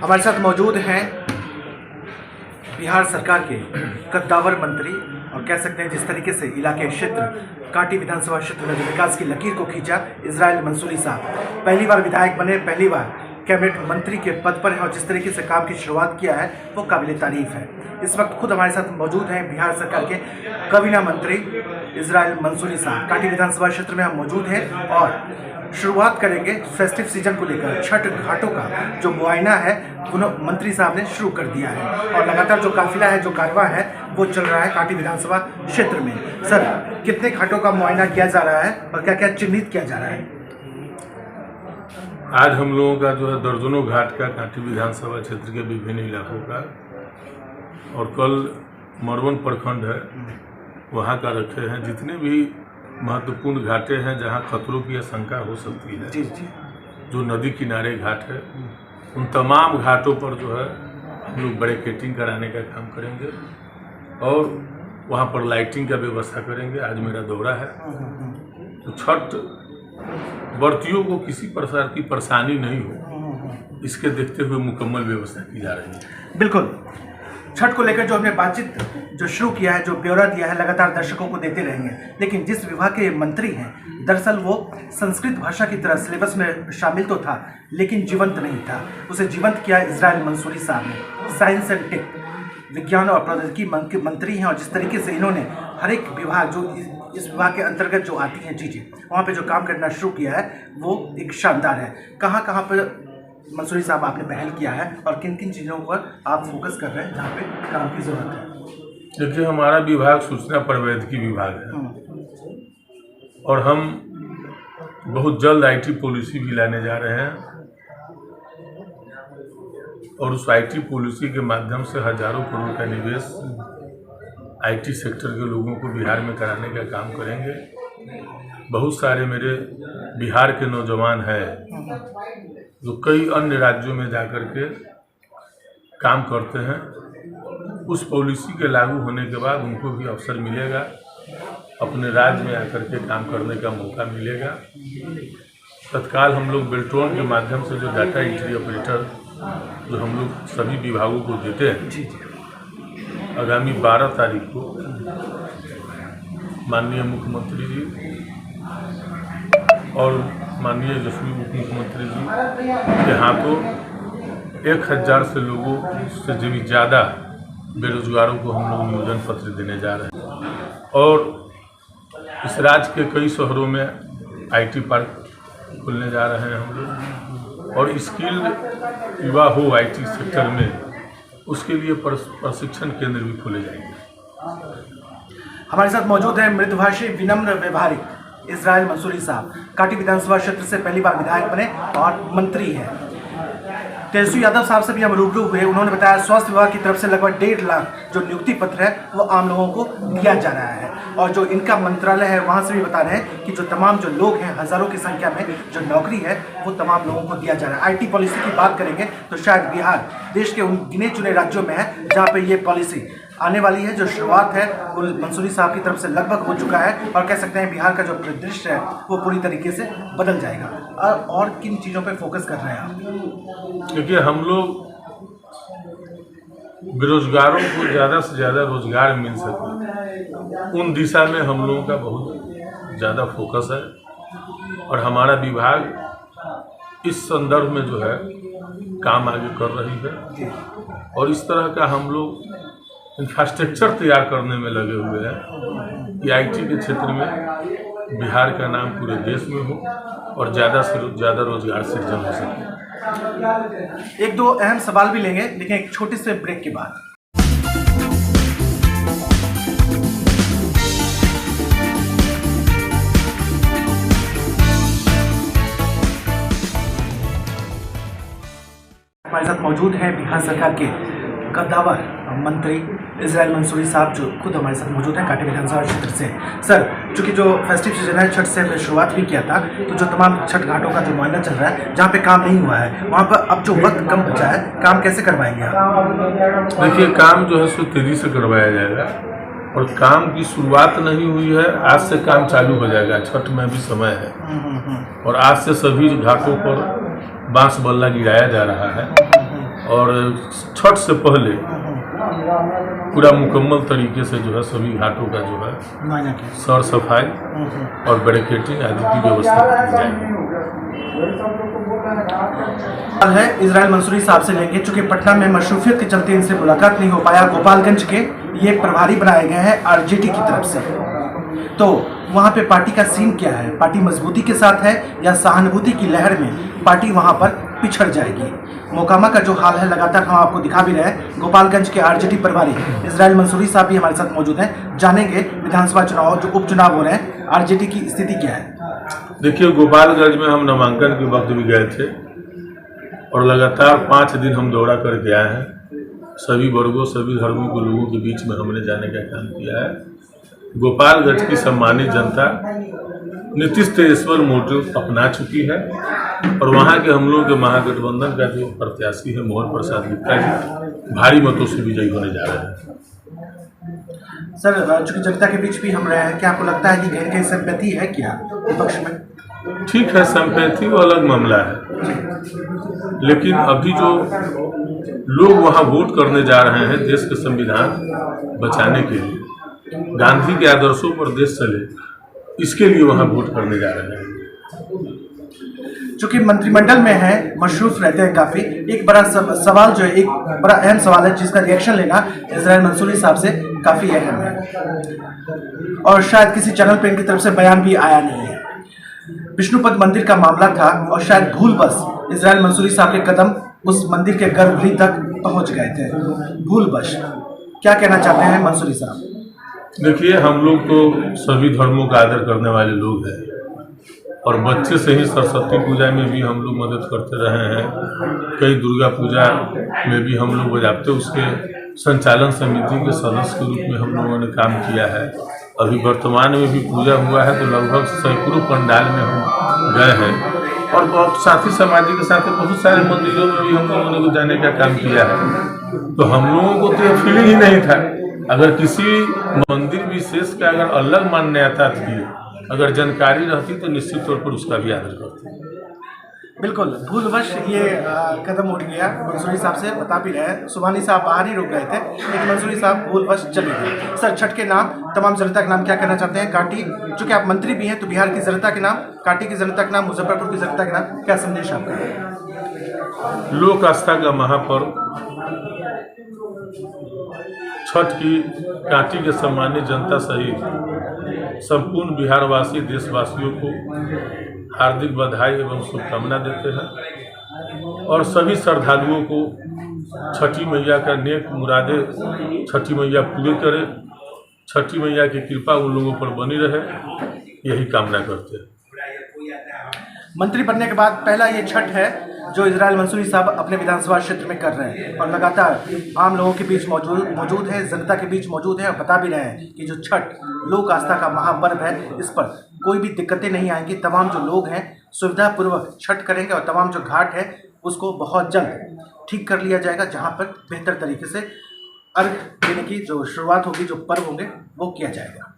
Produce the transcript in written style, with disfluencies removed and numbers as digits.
हमारे साथ मौजूद हैं बिहार सरकार के कद्दावर मंत्री और कह सकते हैं जिस तरीके से इलाके क्षेत्र कांटी विधानसभा क्षेत्र में जो विकास की लकीर को खींचा, इजराइल मंसूरी साहब पहली बार विधायक बने, पहली बार कैबिनेट मंत्री के पद पर हैं और जिस तरीके से काम की शुरुआत किया है वो काबिल तारीफ है। इस वक्त खुद हमारे साथ मौजूद हैं बिहार सरकार के काबीना मंत्री इजराइल मंसूरी साहब। कांटी विधानसभा क्षेत्र में हम मौजूद हैं और शुरुआत करेंगे फेस्टिव सीजन को लेकर। छठ घाटों का जो मुआयना है वो मंत्री साहब ने शुरू कर दिया है और लगातार जो काफिला है, जो कारवां है वो चल रहा है कांटी विधानसभा क्षेत्र में। सर, कितने घाटों का मुआयना किया जा रहा है और क्या क्या चिन्हित किया जा रहा है? आज हम लोगों का जो है दर्जनों घाट का कांटी विधानसभा क्षेत्र के विभिन्न इलाकों का, और कल मरवन प्रखंड है वहाँ का रखे हैं। जितने भी महत्वपूर्ण घाटे हैं जहाँ खतरों की आशंका हो सकती है, जी जी, जो नदी किनारे घाट है, उन तमाम घाटों पर जो है हम लोग बैरिकेडिंग कराने का काम करेंगे और वहाँ पर लाइटिंग का व्यवस्था करेंगे। आज मेरा दौरा है तो छठ व्रतियों को किसी प्रकार की परेशानी नहीं हो, इसके देखते हुए मुकम्मल व्यवस्था की जा रही है। बिल्कुल, छठ को लेकर जो हमने बातचीत जो शुरू किया है, जो ब्यौरा दिया है, लगातार दर्शकों को देते रहेंगे। लेकिन जिस विभाग के मंत्री हैं, दरअसल वो संस्कृत भाषा की तरह सिलेबस में शामिल तो था लेकिन जीवंत नहीं था। उसे जीवंत किया इजराइल मंसूरी साहब ने। साइंस एंड टेक, विज्ञान और प्रौद्योगिकी मंत्री हैं और जिस तरीके से इन्होंने हर एक विभाग जो इस विभाग के अंतर्गत जो आती हैं चीज़ें, वहाँ पे जो काम करना शुरू किया है वो एक शानदार है। कहाँ कहाँ पर मंसूरी साहब आपने पहल किया है और किन किन चीज़ों पर आप फोकस कर रहे हैं जहाँ पे काम की ज़रूरत है? देखिए, हमारा विभाग सूचना प्रौद्योगिकी विभाग है और हम बहुत जल्द आईटी पॉलिसी भी लाने जा रहे हैं और उस आईटी पॉलिसी के माध्यम से हजारों करोड़ का निवेश आईटी सेक्टर के लोगों को बिहार में कराने का काम करेंगे। बहुत सारे मेरे बिहार के नौजवान हैं जो कई अन्य राज्यों में जाकर के काम करते हैं। उस पॉलिसी के लागू होने के बाद उनको भी अवसर मिलेगा, अपने राज्य में आकर के काम करने का मौका मिलेगा। तत्काल हम लोग बेल्ट्रॉन के माध्यम से जो डाटा एंट्री ऑपरेटर जो हम लोग सभी विभागों को देते हैं, आगामी 12 तारीख को माननीय मुख्यमंत्री जी और माननीय यशस्वी उप मुख्यमंत्री जी के हाथों 1000 से लोगों से भी ज़्यादा बेरोजगारों को हम लोग नियोजन पत्र देने जा रहे हैं और इस राज्य के कई शहरों में आईटी पार्क खुलने जा रहे हैं हम लोग, और स्किल्ड युवा हो आईटी सेक्टर में, उसके लिए प्रशिक्षण केंद्र भी खोले जाएंगे। हमारे साथ मौजूद हैं मृदुभाषी, विनम्र, व्यवहारिक इजराइल मंसूरी साहब। कांटी विधानसभा क्षेत्र से पहली बार विधायक बने और मंत्री हैं। तेजस्वी यादव साहब से भी हम रूबरू हुए। उन्होंने बताया स्वास्थ्य विभाग की तरफ से लगभग 1.5 लाख जो नियुक्ति पत्र है वो आम लोगों को दिया जा रहा है और जो इनका मंत्रालय है वहाँ से भी बता रहे हैं कि जो तमाम जो लोग हैं, हज़ारों की संख्या में जो नौकरी है वो तमाम लोगों को दिया जा रहा है। आईटी पॉलिसी की बात करेंगे तो शायद बिहार देश के उन गिने चुने राज्यों में है जहाँ पर ये पॉलिसी आने वाली है। जो शुरुआत है वो मंसूरी साहब की तरफ से लगभग हो चुका है और कह सकते हैं बिहार का जो परिदृश्य है वो पूरी तरीके से बदल जाएगा। और किन चीज़ों पे फोकस कर रहे हैं आप? देखिए, हम लोग बेरोजगारों को ज़्यादा से ज़्यादा रोजगार मिल सके उन दिशा में हम लोगों का बहुत ज़्यादा फोकस है और हमारा विभाग इस संदर्भ में जो है काम आगे कर रही है और इस तरह का हम लोग इंफ्रास्ट्रक्चर तैयार करने में लगे हुए हैं कि आईटी के क्षेत्र में बिहार का नाम पूरे देश में हो और ज़्यादा से ज़्यादा रोजगार सृजन हो सके। एक दो अहम सवाल भी लेंगे लेकिन एक छोटे से ब्रेक के बाद। हमारे साथ मौजूद हैं बिहार सरकार के कद्दावर मंत्री इजराइल मंसूरी साहब जो खुद हमारे साथ मौजूद हैं कांटी विधानसभा क्षेत्र से। सर, चूँकि जो फेस्टिव सीजन है छठ से हमने शुरुआत भी किया था, तो जो तमाम छठ घाटों का जो मुआयना चल रहा है जहाँ पे काम नहीं हुआ है वहाँ पर अब जो वक्त कम बचा है, काम कैसे करवाएंगे आप? देखिए, काम जो है सो तेजी से करवाया जाएगा और काम की शुरुआत नहीं हुई है, आज से काम चालू हो जाएगा। छठ में भी समय है और आज से सभी घाटों पर बांस बल्ला गिराया जा रहा है और छठ से पहले पूरा मुकम्मल तरीके से जो है सभी घाटों का जो है मुआयना किया। सर सफाई और बैरिकेडिंग आदि की व्यवस्था की जाएगी। सवाल है इजराइल मंसूरी साहब से लेंगे, चूंकि पटना में मशरूफियत के चलते इनसे मुलाकात नहीं हो पाया। गोपालगंज के ये प्रभारी बनाए गए हैं आरजेडी की तरफ से, तो वहाँ पे पार्टी का सीन क्या है? पार्टी मजबूती के साथ है या सहानुभूति की लहर में पार्टी वहाँ पर पिछड़ जाएगी? मोकामा का जो हाल है लगातार हम आपको दिखा भी रहे हैं। गोपालगंज के आरजेडी प्रभारी इजराइल मंसूरी साहब भी हमारे साथ मौजूद हैं। जानेंगे विधानसभा चुनाव जो उपचुनाव हो रहे हैं, आरजेडी की स्थिति क्या है? देखिए, गोपालगंज में हम नामांकन के वक्त भी गए थे और लगातार 5 दिन हम दौरा करके आए हैं। सभी वर्गों सभी धर्मों के लोगों के बीच में हमने जाने का काम किया है। गोपालगंज की सम्मानित जनता नीतीश तेजस्वी मॉडल अपना चुकी है और वहाँ के हम लोगों के महागठबंधन का जो प्रत्याशी है मोहन प्रसाद गुप्ता जी भारी मतों से विजयी होने जा रहे हैं। सर, चूंकि जनता के बीच भी हम रहे हैं, क्या आपको लगता है कि कहीं कहीं सिंपैथी है क्या विपक्ष में? ठीक है, सिंपैथी वो अलग मामला है, लेकिन अभी जो लोग वहाँ वोट करने जा रहे हैं देश के संविधान बचाने के लिए, गांधी के आदर्शों पर देश चले, इसके लिए वहाँ वोट करने जा रहे हैं। चूंकि मंत्रिमंडल में है, मशरूफ रहते हैं काफी, एक बड़ा सवाल जो है, एक बड़ा अहम सवाल है जिसका रिएक्शन लेना इजराइल मंसूरी साहब से काफी अहम है और शायद किसी चैनल पे इनकी तरफ से बयान भी आया नहीं है। विष्णुपद मंदिर का मामला था और शायद भूलवश इजराइल मंसूरी साहब के कदम उस मंदिर के गर्भगृह तक पहुंच गए थे, भूलवश। क्या कहना चाहते हैं मंसूरी साहब? देखिए, हम लोग तो सभी धर्मों का आदर करने वाले लोग हैं और बच्चे से ही सरस्वती पूजा में भी हम लोग मदद करते रहे हैं। कई दुर्गा पूजा में भी हम लोग बजाते उसके संचालन समिति के सदस्य के रूप में हम लोगों ने काम किया है। अभी वर्तमान में भी पूजा हुआ है तो लगभग सैकड़ों पंडाल में हम गए हैं और बहुत साथी समाजी के साथ बहुत सारे मंदिरों में भी हम लोगों ने जाने का काम किया है। तो हम लोगों को तो ये फीलिंग ही नहीं था। अगर किसी मंदिर विशेष का अगर अलग मान्यता थी, अगर जानकारी रहती तो निश्चित तौर पर उसका भी आदर करते। बिल्कुल, भूलवश ये कदम उठ गया। मंसूरी साहब से बता भी रहे हैं, सुभानी साहब बाहर ही रुक गए थे लेकिन मंसूरी साहब भूलवश चले गए। सर, छठ के नाम तमाम जनता के नाम क्या कहना चाहते हैं? काटी, चूंकि आप मंत्री भी हैं तो बिहार की जनता के नाम, काटी की जनता के नाम, मुजफ्फरपुर की जनता के नाम क्या संदेश आपका? लोक आस्था का महापर्व छठ की कांटी के सम्मानित जनता सहित संपूर्ण बिहारवासी देशवासियों को हार्दिक बधाई एवं शुभकामना देते हैं और सभी श्रद्धालुओं को छठी मैया का नेक मुरादे छठी मैया पूरे करे, छठी मैया की कृपा उन लोगों पर बनी रहे, यही कामना करते हैं। मंत्री बनने के बाद पहला ये छठ है जो इजराइल मंसूरी साहब अपने विधानसभा क्षेत्र में कर रहे हैं और लगातार आम लोगों के बीच मौजूद है, जनता के बीच मौजूद है और बता भी रहे हैं कि जो छठ लोक आस्था का महापर्व है, इस पर कोई भी दिक्कतें नहीं आएंगी। तमाम जो लोग हैं सुविधापूर्वक छठ करेंगे और तमाम जो घाट है उसको बहुत जल्द ठीक कर लिया जाएगा, जहाँ पर बेहतर तरीके से अर्घ देने की जो शुरुआत होगी, जो पर्व होंगे वो किया जाएगा।